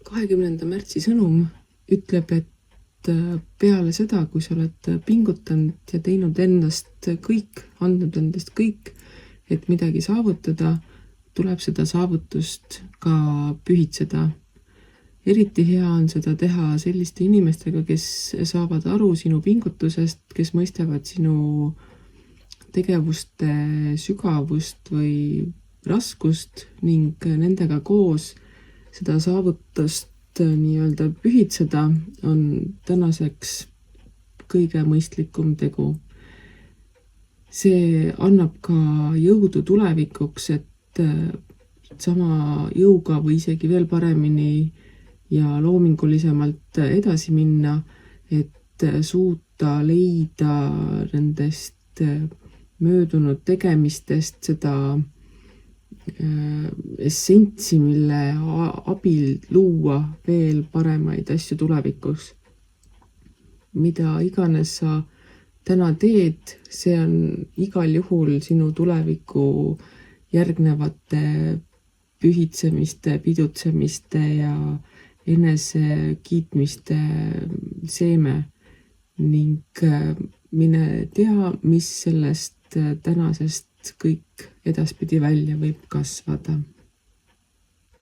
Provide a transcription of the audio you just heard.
20. märtsi sõnum ütleb, et peale seda, kui sa oled pingutanud ja teinud endast kõik, andnud endast kõik, et midagi saavutada, tuleb seda saavutust ka pühitseda. Eriti hea on seda teha selliste inimestega, kes saavad aru sinu pingutusest, kes mõistavad sinu tegevuste sügavust või raskust ning nendega koos seda saavutust nii-öelda pühitseda on tänaseks kõige mõistlikum tegu. See annab ka jõudu tulevikuks, et sama jõuga või isegi veel paremini ja loomingulisemalt edasi minna, et suuta leida nendest möödunud tegemistest seda essentsi, mille abil luua veel paremaid asju tulevikus. Mida iganes sa täna teed, see on igal juhul sinu tuleviku järgnevate pühitsemiste, pidutsemiste ja enese kiitmiste seeme ning mine tea, mis sellest tänasest kõik edaspidi välja võib kasvada.